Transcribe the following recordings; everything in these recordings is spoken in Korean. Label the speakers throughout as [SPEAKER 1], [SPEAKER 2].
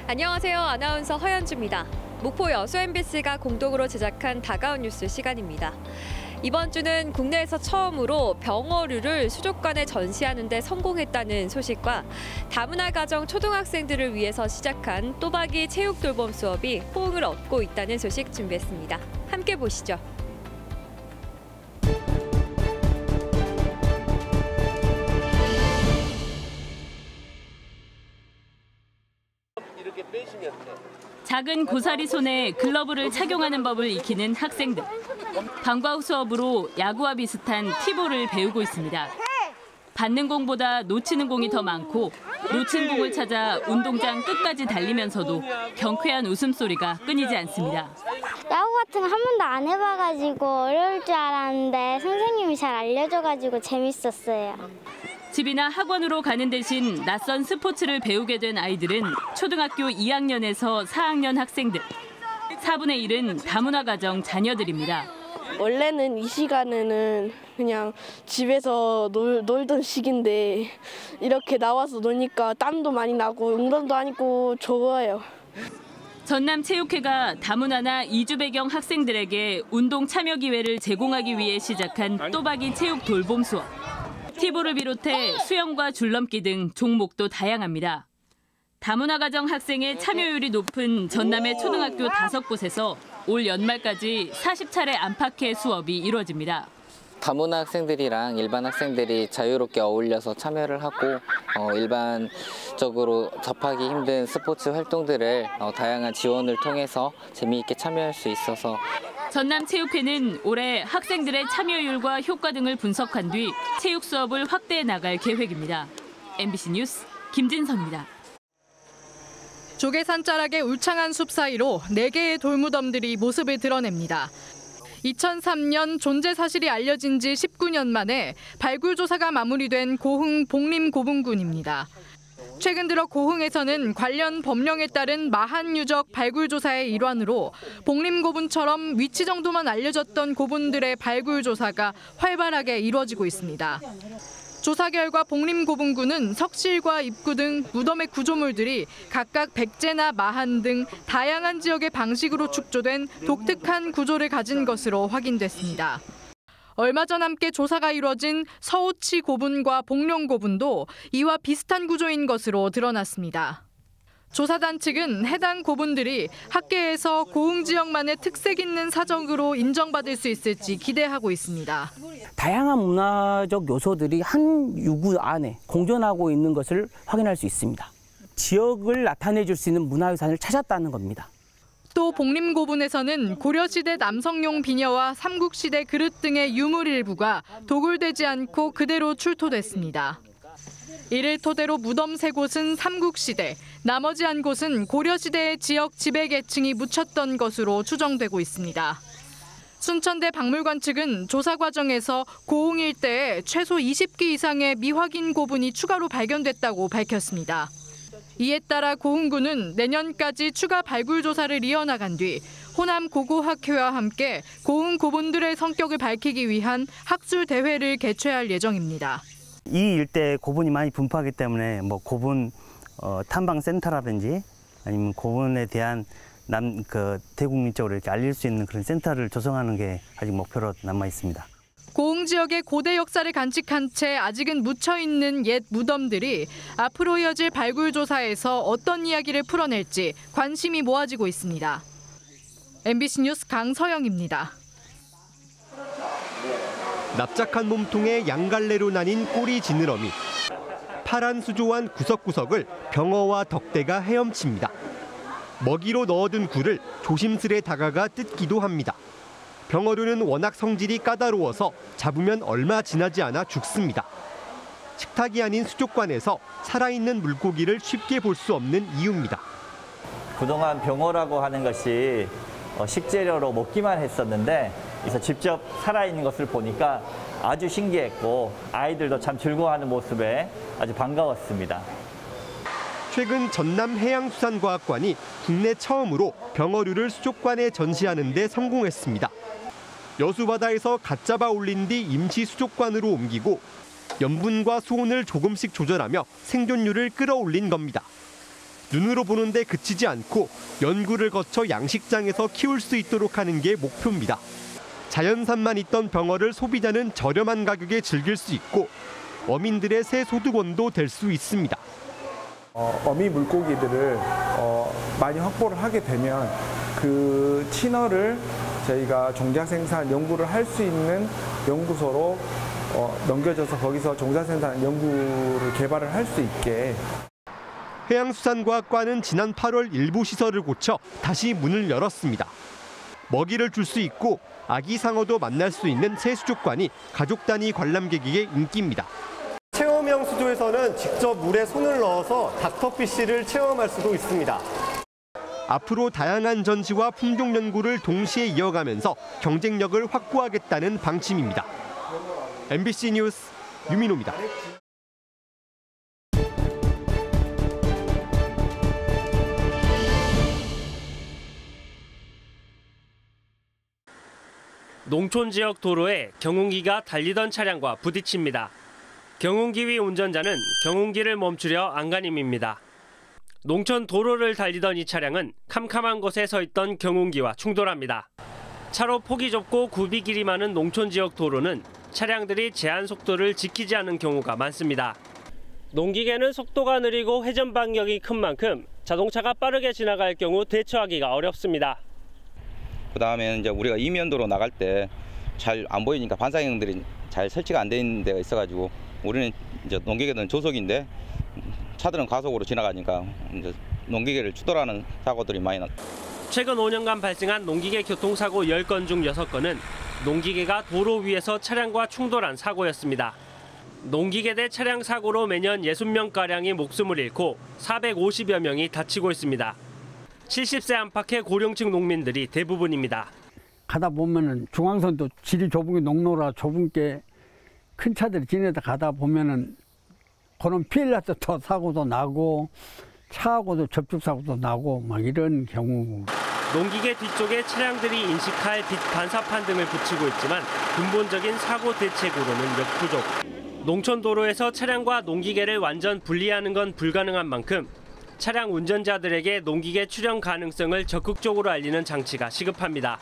[SPEAKER 1] 안녕하세요. 아나운서 허연주입니다. 목포 여수 MBC가 공동으로 제작한 다가온 뉴스 시간입니다. 이번 주는 국내에서 처음으로 병어류를 수족관에 전시하는 데 성공했다는 소식과 다문화 가정 초등학생들을 위해서 시작한 또박이 체육 돌봄 수업이 호응을 얻고 있다는 소식 준비했습니다. 함께 보시죠.
[SPEAKER 2] 작은 고사리 손에 글러브를 착용하는 법을 익히는 학생들. 방과 후 수업으로 야구와 비슷한 티볼을 배우고 있습니다. 받는 공보다 놓치는 공이 더 많고 놓친 공을 찾아 운동장 끝까지 달리면서도 경쾌한 웃음소리가 끊이지 않습니다.
[SPEAKER 3] 야구 같은 거 한 번도 안 해봐가지고 어려울 줄 알았는데 선생님이 잘 알려줘가지고 재밌었어요.
[SPEAKER 2] 집이나 학원으로 가는 대신 낯선 스포츠를 배우게 된 아이들은 초등학교 2학년에서 4학년 학생들. 4분의 1은 다문화 가정 자녀들입니다.
[SPEAKER 4] 원래는 이 시간에는 그냥 집에서 놀던 시기인데 이렇게 나와서 노니까 땀도 많이 나고 운동도 하니까 좋아요.
[SPEAKER 2] 전남체육회가 다문화나 이주 배경 학생들에게 운동 참여 기회를 제공하기 위해 시작한 또박이 체육 돌봄 수업. 티볼을 비롯해 수영과 줄넘기 등 종목도 다양합니다. 다문화 가정 학생의 참여율이 높은 전남의 초등학교 5곳에서 올 연말까지 40차례 안팎의 수업이 이루어집니다.
[SPEAKER 5] 다문화 학생들이랑 일반 학생들이 자유롭게 어울려서 참여를 하고 일반적으로 접하기 힘든 스포츠 활동들을 다양한 지원을 통해서 재미있게 참여할 수 있어서
[SPEAKER 2] 전남체육회는 올해 학생들의 참여율과 효과 등을 분석한 뒤 체육 수업을 확대해 나갈 계획입니다. MBC 뉴스 김진선입니다.
[SPEAKER 6] 조개산 자락의 울창한 숲 사이로 4개의 돌무덤들이 모습을 드러냅니다. 2003년 존재 사실이 알려진 지 19년 만에 발굴 조사가 마무리된 고흥 복림고분군입니다. 최근 들어 고흥에서는 관련 법령에 따른 마한 유적 발굴 조사의 일환으로 복림고분처럼 위치 정도만 알려졌던 고분들의 발굴 조사가 활발하게 이루어지고 있습니다. 조사 결과 복림고분군은 석실과 입구 등 무덤의 구조물들이 각각 백제나 마한 등 다양한 지역의 방식으로 축조된 독특한 구조를 가진 것으로 확인됐습니다. 얼마 전 함께 조사가 이루어진 서오치 고분과 복룡 고분도 이와 비슷한 구조인 것으로 드러났습니다. 조사단 측은 해당 고분들이 학계에서 고흥 지역만의 특색 있는 사적으로 인정받을 수 있을지 기대하고 있습니다.
[SPEAKER 7] 다양한 문화적 요소들이 한 유구 안에 공존하고 있는 것을 확인할 수 있습니다. 지역을 나타내줄 수 있는 문화유산을 찾았다는 겁니다.
[SPEAKER 6] 또 복림고분에서는 고려시대 남성용 비녀와 삼국시대 그릇 등의 유물 일부가 도굴되지 않고 그대로 출토됐습니다. 이를 토대로 무덤 3곳은 삼국시대, 나머지 한 곳은 고려시대의 지역 지배계층이 묻혔던 것으로 추정되고 있습니다. 순천대 박물관 측은 조사 과정에서 고흥 일대에 최소 20기 이상의 미확인 고분이 추가로 발견됐다고 밝혔습니다. 이에 따라 고흥군은 내년까지 추가 발굴 조사를 이어나간 뒤 호남 고고학회와 함께 고흥 고분들의 성격을 밝히기 위한 학술 대회를 개최할 예정입니다.
[SPEAKER 8] 이 일대에 고분이 많이 분포하기 때문에 고분 탐방센터라든지 아니면 고분에 대한 대국민적으로 이렇게 알릴 수 있는 그런 센터를 조성하는 게 아직 목표로 남아 있습니다.
[SPEAKER 6] 고흥 지역의 고대 역사를 간직한 채 아직은 묻혀있는 옛 무덤들이 앞으로 이어질 발굴 조사에서 어떤 이야기를 풀어낼지 관심이 모아지고 있습니다. MBC 뉴스 강서영입니다.
[SPEAKER 9] 납작한 몸통에 양갈래로 나뉜 꼬리 지느러미. 파란 수조한 구석구석을 병어와 덕대가 헤엄칩니다. 먹이로 넣어둔 굴을 조심스레 다가가 뜯기도 합니다. 병어류는 워낙 성질이 까다로워서 잡으면 얼마 지나지 않아 죽습니다. 식탁이 아닌 수족관에서 살아있는 물고기를 쉽게 볼 수 없는 이유입니다.
[SPEAKER 10] 그동안 병어라고 하는 것이 식재료로 먹기만 했었는데 그래서 직접 살아있는 것을 보니까 아주 신기했고 아이들도 참 즐거워하는 모습에 아주 반가웠습니다.
[SPEAKER 9] 최근 전남해양수산과학관이 국내 처음으로 병어류를 수족관에 전시하는 데 성공했습니다. 여수바다에서 갓 잡아 올린 뒤 임시 수족관으로 옮기고 염분과 수온을 조금씩 조절하며 생존율을 끌어올린 겁니다. 눈으로 보는데 그치지 않고 연구를 거쳐 양식장에서 키울 수 있도록 하는 게 목표입니다. 자연산만 있던 병어를 소비자는 저렴한 가격에 즐길 수 있고 어민들의 새 소득원도 될 수 있습니다.
[SPEAKER 11] 어미 물고기들을 많이 확보를 하게 되면 그 친어를 저희가 종자생산 연구를 할 수 있는 연구소로 넘겨져서 거기서 종자생산 연구를 개발을 할 수 있게.
[SPEAKER 9] 해양수산과학과는 지난 8월 일부 시설을 고쳐 다시 문을 열었습니다. 먹이를 줄 수 있고 아기 상어도 만날 수 있는 새 수족관이 가족 단위 관람객에게 인기입니다.
[SPEAKER 12] 체험형 수조에서는 직접 물에 손을 넣어서 닥터피쉬를 체험할 수도 있습니다.
[SPEAKER 9] 앞으로 다양한 전시와 품종 연구를 동시에 이어가면서 경쟁력을 확보하겠다는 방침입니다. MBC 뉴스 유민호입니다.
[SPEAKER 13] 농촌 지역 도로에 경운기가 달리던 차량과 부딪힙니다. 경운기 위 운전자는 경운기를 멈추려 안간힘입니다. 농촌 도로를 달리던 이 차량은 캄캄한 곳에 서 있던 경운기와 충돌합니다. 차로 폭이 좁고 굽이 길이 많은 농촌 지역 도로는 차량들이 제한 속도를 지키지 않는 경우가 많습니다. 농기계는 속도가 느리고 회전 반경이 큰 만큼 자동차가 빠르게 지나갈 경우 대처하기가 어렵습니다.
[SPEAKER 14] 그다음에 이제 우리가 이면도로 나갈 때 잘 안 보이니까 반사경들이 잘 설치가 안 돼 있는 데가 있어가지고 우리는 이제 농기계는 조속인데 차들은 가속으로 지나가니까 이제 농기계를 추돌하는 사고들이 많이 났습니다.
[SPEAKER 13] 최근 5년간 발생한 농기계 교통사고 10건 중 6건은 농기계가 도로 위에서 차량과 충돌한 사고였습니다. 농기계 대 차량 사고로 매년 60명가량이 목숨을 잃고 450여 명이 다치고 있습니다. 70세 안팎의 고령층 농민들이 대부분입니다.
[SPEAKER 15] 가다 보면은 중앙선도 길이 좁은 게 농로라 좁은 게 큰 차들이 지내다 가다 보면은 그런 피해를 나서 더 사고도 나고 차하고도 접촉사고도 나고 막 이런 경우.
[SPEAKER 13] 농기계 뒤쪽에 차량들이 인식할 빛 반사판 등을 붙이고 있지만 근본적인 사고 대책으로는 역부족. 농촌 도로에서 차량과 농기계를 완전 분리하는 건 불가능한 만큼 차량 운전자들에게 농기계 출현 가능성을 적극적으로 알리는 장치가 시급합니다.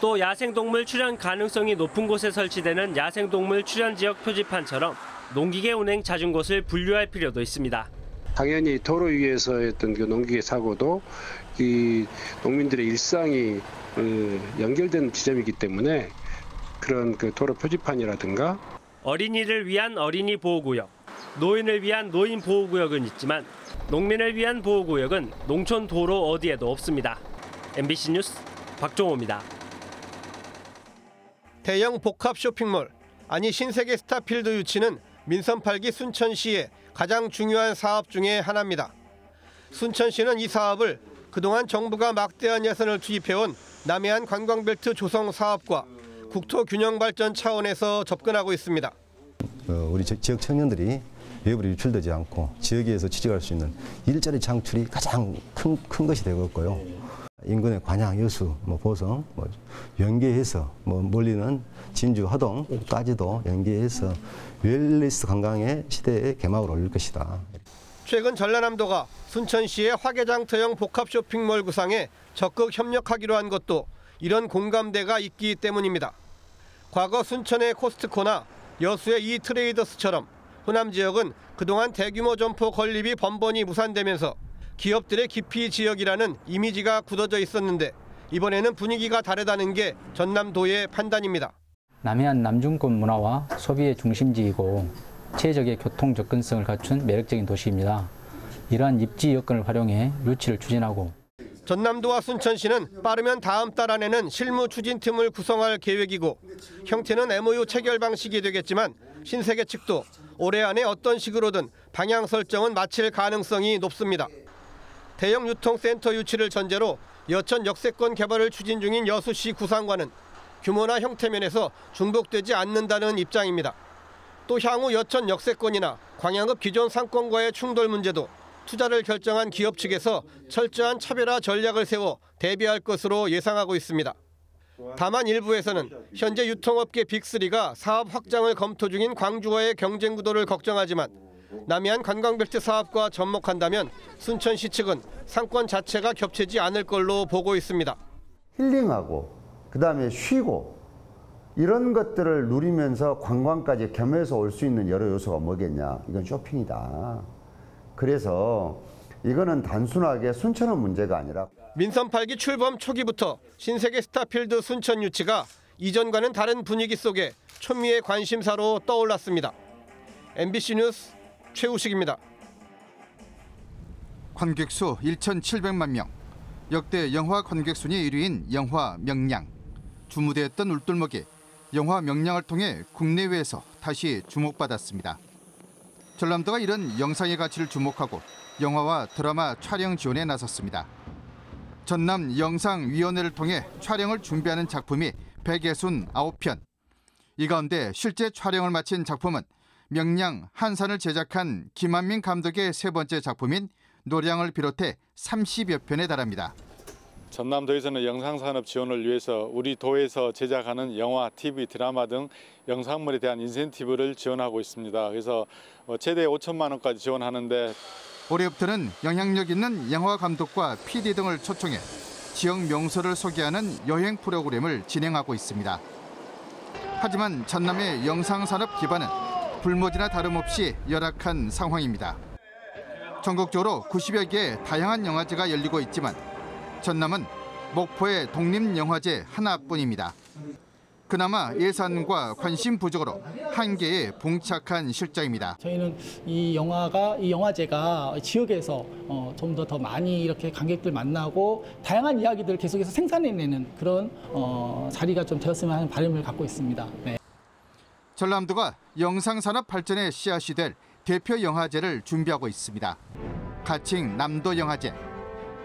[SPEAKER 13] 또 야생동물 출현 가능성이 높은 곳에 설치되는 야생동물 출현 지역 표지판처럼 농기계 운행 잦은 곳을 분류할 필요도 있습니다.
[SPEAKER 16] 당연히 도로 위에서 했던 그 농기계 사고도 이 농민들의 일상이 연결된 지점이기 때문에 그런 그 도로 표지판이라든가
[SPEAKER 13] 어린이를 위한 어린이 보호구역, 노인을 위한 노인 보호구역은 있지만 농민을 위한 보호구역은 농촌 도로 어디에도 없습니다. MBC 뉴스 박종호입니다.
[SPEAKER 9] 대형 복합 쇼핑몰, 아니 신세계 스타필드 유치는 민선 8기 순천시의 가장 중요한 사업 중에 하나입니다. 순천시는 이 사업을 그동안 정부가 막대한 예산을 투입해온 남해안 관광벨트 조성 사업과 국토 균형 발전 차원에서 접근하고 있습니다.
[SPEAKER 17] 우리 지역 청년들이 외부로 유출되지 않고 지역에서 취직할 수 있는 일자리 창출이 가장 큰 것이 되겠고요. 인근의 관양, 여수, 보성, 연계해서 멀리는 진주, 허동까지도 연계해서 웰니스 관광의 시대의 개막을 올릴 것이다.
[SPEAKER 9] 최근 전라남도가 순천시의 화개장터형 복합 쇼핑몰 구상에 적극 협력하기로 한 것도 이런 공감대가 있기 때문입니다. 과거 순천의 코스트코나 여수의 이트레이더스처럼 호남 지역은 그동안 대규모 점포 건립이 번번이 무산되면서 기업들의 기피 지역이라는 이미지가 굳어져 있었는데 이번에는 분위기가 다르다는 게 전남도의 판단입니다.
[SPEAKER 18] 남해안 남중권 문화와 소비의 중심지이고 최적의 교통 접근성을 갖춘 매력적인 도시입니다. 이러한 입지 여건을 활용해 유치를 추진하고
[SPEAKER 9] 전남도와 순천시는 빠르면 다음 달 안에는 실무 추진팀을 구성할 계획이고 형태는 MOU 체결 방식이 되겠지만 신세계 측도 올해 안에 어떤 식으로든 방향 설정은 마칠 가능성이 높습니다. 대형 유통센터 유치를 전제로 여천 역세권 개발을 추진 중인 여수시 구상과는 규모나 형태 면에서 중복되지 않는다는 입장입니다. 또 향후 여천 역세권이나 광양읍 기존 상권과의 충돌 문제도 투자를 결정한 기업 측에서 철저한 차별화 전략을 세워 대비할 것으로 예상하고 있습니다. 다만 일부에서는 현재 유통업계 빅3가 사업 확장을 검토 중인 광주와의 경쟁 구도를 걱정하지만
[SPEAKER 19] 남해안 관광벨트 사업과 접목한다면 순천시 측은 상권 자체가 겹치지 않을 걸로 보고 있습니다.
[SPEAKER 20] 힐링하고 그다음에 쉬고 이런 것들을 누리면서 관광까지 겸해서 올 수 있는 여러 요소가 뭐겠냐. 이건 쇼핑이다. 그래서 이거는 단순하게 순천은 문제가 아니라
[SPEAKER 19] 민선 8기 출범 초기부터 신세계 스타필드 순천 유치가 이전과는 다른 분위기 속에 촌미의 관심사로 떠올랐습니다. MBC 뉴스 최우식입니다.
[SPEAKER 21] 관객수 1,700만 명. 역대 영화 관객 순위 1위인 영화 명량. 주무대했던 울돌먹이 영화 명량을 통해 국내외에서 다시 주목받았습니다. 전남도가 이런 영상의 가치를 주목하고 영화와 드라마 촬영 지원에 나섰습니다. 전남 영상위원회를 통해 촬영을 준비하는 작품이 169편. 이 가운데 실제 촬영을 마친 작품은 명량 한산을 제작한 김한민 감독의 세 번째 작품인 노량을 비롯해 30여 편에 달합니다.
[SPEAKER 22] 전남도에서는 영상산업 지원을 위해서 우리 도에서 제작하는 영화, TV, 드라마 등 영상물에 대한 인센티브를 지원하고 있습니다. 그래서 최대 5천만 원까지 지원하는데
[SPEAKER 21] 올해부터는 영향력 있는 영화 감독과 PD 등을 초청해 지역 명소를 소개하는 여행 프로그램을 진행하고 있습니다. 하지만 전남의 영상산업 기반은 불모지나 다름없이 열악한 상황입니다. 전국적으로 90여 개의 다양한 영화제가 열리고 있지만 전남은 목포의 독립영화제 하나뿐입니다. 그나마 예산과 관심 부족으로 한계에 봉착한 실정입니다.
[SPEAKER 23] 저희는 이 영화제가 지역에서 좀 더 많이 이렇게 관객들 만나고 다양한 이야기들을 계속해서 생산해내는 그런 자리가 좀 되었으면 하는 바람을 갖고 있습니다. 네.
[SPEAKER 21] 전남도가 영상산업 발전의 씨앗이 될 대표 영화제를 준비하고 있습니다. 가칭 남도영화제.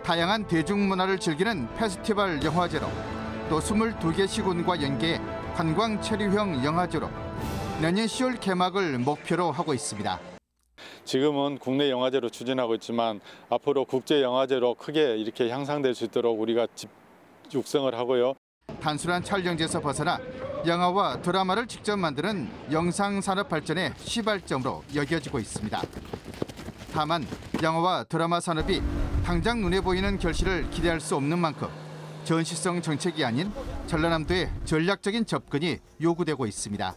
[SPEAKER 21] 다양한 대중문화를 즐기는 페스티벌 영화제로 또 22개 시군과 연계해 관광 체류형 영화제로 내년 10월 개막을 목표로 하고 있습니다.
[SPEAKER 22] 지금은 국내 영화제로 추진하고 있지만 앞으로 국제 영화제로 크게 이렇게 향상될 수 있도록 우리가 육성을 하고요.
[SPEAKER 21] 단순한 촬영지에서 벗어나 영화와 드라마를 직접 만드는 영상산업 발전의 시발점으로 여겨지고 있습니다. 다만 영화와 드라마 산업이 당장 눈에 보이는 결실을 기대할 수 없는 만큼 전시성 정책이 아닌 전라남도의 전략적인 접근이 요구되고 있습니다.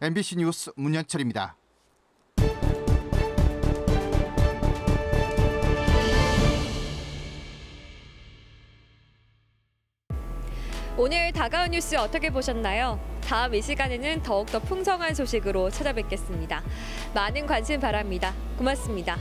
[SPEAKER 21] MBC 뉴스 문현철입니다.
[SPEAKER 1] 오늘 다가온 뉴스 어떻게 보셨나요? 다음 이 시간에는 더욱더 풍성한 소식으로 찾아뵙겠습니다. 많은 관심 바랍니다. 고맙습니다.